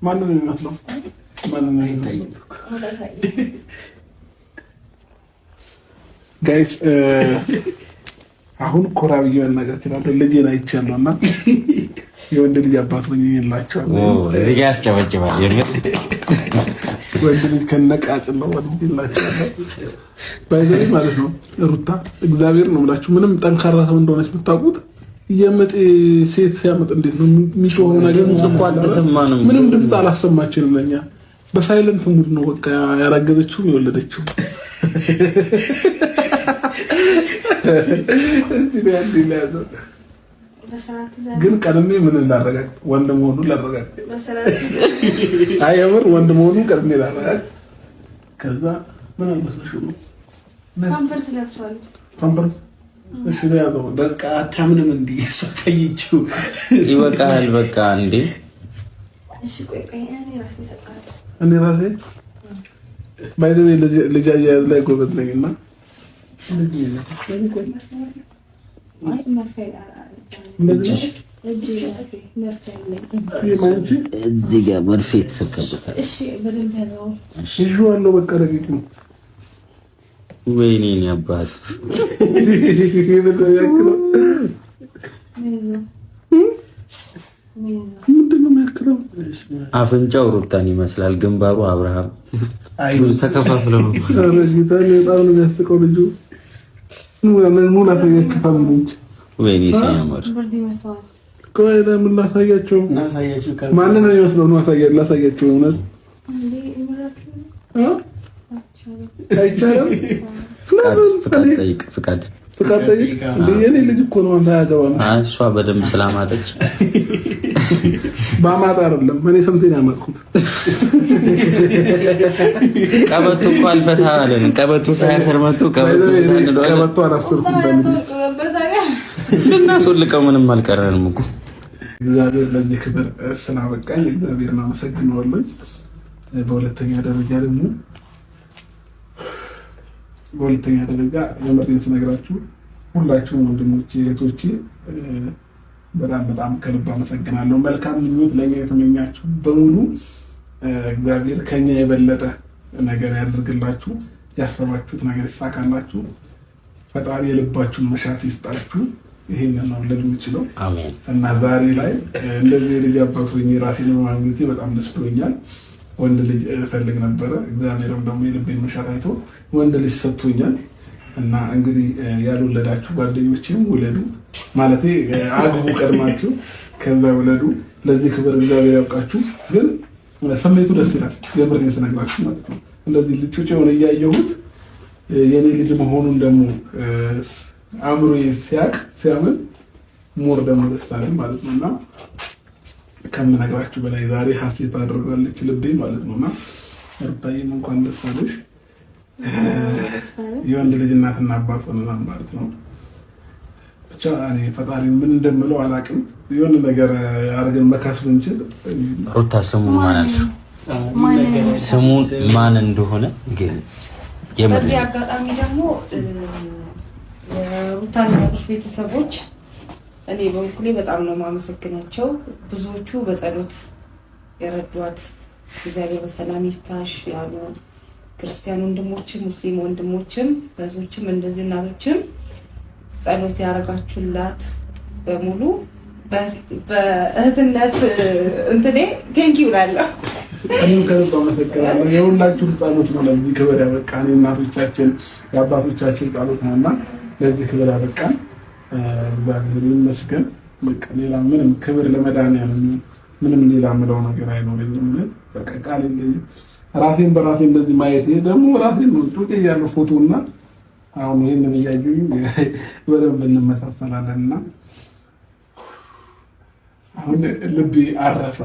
ማንን ነው የሚመስለው? ማንን ነው ጋይስ? አሁን ኮራ ብዬ መናገር እችላለሁ። ልጄን አይቻለሁ እና የወንድ ልጅ አባት ሆኜ የላቸዋለሁ። እዚህ ጋር ያስጨበጭባል። የምር ወንድ ልጅ ከነቃጭል ነው ወንድ ይላቸዋለሁ። ባይዘሪ ማለት ነው። ሩታ እግዚአብሔር ነው የምላችሁ ምንም ጠንካራ ሰው እንደሆነች ብታውቁት የምጥ ሴት ሲያመጥ እንዴት ነው የሚጮኸው ነገር እንኳን አልተሰማንም። ምንም ድምፅ አላሰማችንም። ለኛ በሳይለንት ሙድ ነው በቃ ያረገዘችው የወለደችው። ግን ቀድሜ ምን ላረጋግጥ ወንድ መሆኑን ላረጋግጥ አይ የምር ወንድ መሆኑን ቀድሜ ላረጋግጥ። ከዛ ምን አልመስልሽ ነው ፓምፐርስ ለብሷል። ፓምፐርስ እሺ ያለው በቃ አታምንም እንዴ? ሰፈይቹ ይበቃል በቃ እንዴ። እሺ ቆይ እኔ ራሴ ሰጣለሁ። እኔ ራሴ ባይዘው ልጅ አያያዝ ላይ ጎበዝ ነኝና እዚህ ጋር መርፌ ተሰቀበታል። እሺ በደንብ ያዘው። እሺ ይዋለው በቃ ረቂቅ ነው። ወይኔ እኔ አባት ምንድን ነው የሚያክለው? አፍንጫው ሩታን ይመስላል፣ ግንባሩ አብርሃም ተከፋፍለው ነው። በጣም ነው የሚያስቀው ልጁ። ምን ላሳያችሁ? ወይኔ ሲያምር ቆይ ለምን ላሳያቸው? ማንን ነው የሚመስለው? ነው ላሳያቸው። እውነት አይቻልም። ፍቃድ የኔ ልጅ እኮ ነው። አንተ አያገባም። እሷ በደንብ ስላማጠች በአማጣ አይደለም እኔ ሰምተኝ ያመጣሁት። ቀበቶ እኮ አልፈታ አለን። ቀበቶ ሳያሰር መጥቶ ቀበቶ አላሰርኩም። ልናስወልቀው ምንም አልቀረንም እኮ። እግዚአብሔር ለዚህ ክብር ስላበቃኝ እግዚአብሔርን አመሰግነዋለሁ። በሁለተኛ ደረጃ የምሬን ስነግራችሁ ሁላችሁም ወንድሞቼ እህቶቼ በጣም ከልብ አመሰግናለሁ። መልካም ምኞት ለኛ የተመኛችሁ በሙሉ እግዚአብሔር ከኛ የበለጠ ነገር ያደርግላችሁ፣ ያሰባችሁት ነገር ይሳካላችሁ፣ ፈጣሪ የልባችሁን መሻት ይስጣችሁ። ይሄንን ነው ልል የምችለው። አሜን። እና ዛሬ ላይ እንደዚህ ልጅ አባት ሆኜ ራሴን በማግኘቴ በጣም ደስ ብሎኛል። ወንድ ልጅ እፈልግ ነበረ። እግዚአብሔርም ደግሞ የልቤን መሻት አይቶ ወንድ ልጅ ሰጥቶኛል። እና እንግዲህ ያልወለዳችሁ ጓደኞቼም ውለዱ፣ ማለቴ አግቡ፣ ቀድማችሁ ከዛ ውለዱ። ለዚህ ክብር እግዚአብሔር ያውቃችሁ። ግን ስሜቱ ደስ ይላል፣ የምሬን ስነግራችሁ ማለት ነው። እንደዚህ ልጆች የሆነ እያየሁት የኔ ልጅ መሆኑን ደግሞ አእምሮ ሲያምን ሞር ደግሞ ደስ አለኝ ማለት ነውና ከምነግራችሁ በላይ ዛሬ ሀሴት አድርጋለች ልቤ ማለት ነውና ሩታዬም እንኳን ደስ አለሽ። የወንድ ልጅ እናትና አባት ሆነናል ማለት ነው። ብቻ እኔ ፈጣሪ ምን እንደምለው አላውቅም። የሆነ ነገር አድርገን መካስ ብንችል። ሩታ ስሙ ማን አልሽ? ስሙ ማን እንደሆነ ግን በዚህ አጋጣሚ ደግሞ የሩታና ቤተሰቦች እኔ በኩሌ በጣም ነው የማመሰግናቸው። ብዙዎቹ በጸሎት የረዷት እግዚአብሔር በሰላም ይፍታሽ ያሉ ክርስቲያን ወንድሞችም ሙስሊም ወንድሞችም በዞችም እንደዚህ እናቶችም ጸሎት ያረጋችሁላት በሙሉ በእህትነት እንትኔ ቴንኪው እላለሁ። እኔም ከልብ አመሰግናለሁ። የሁላችሁም ጸሎት ነው ለዚህ ክብር ያበቃን። የእናቶቻችን የአባቶቻችን ጸሎት ነውና ለዚህ ክብር ያበቃን። እግዚአብሔር ይመስገን። በቃ ሌላ ምንም ክብር ለመድኃኒዓለም ምንም ሌላ የምለው ነገር አይኖረኝም። በቃ ቃል የለኝም። ራሴን በራሴ እንደዚህ ማየት ደግሞ ራሴን ነው ጡጤ ያለው ፎቶና አሁን ይሄንን እያዩኝ በደንብ እንመሳሰላለንና አሁን ልቤ አረፈ።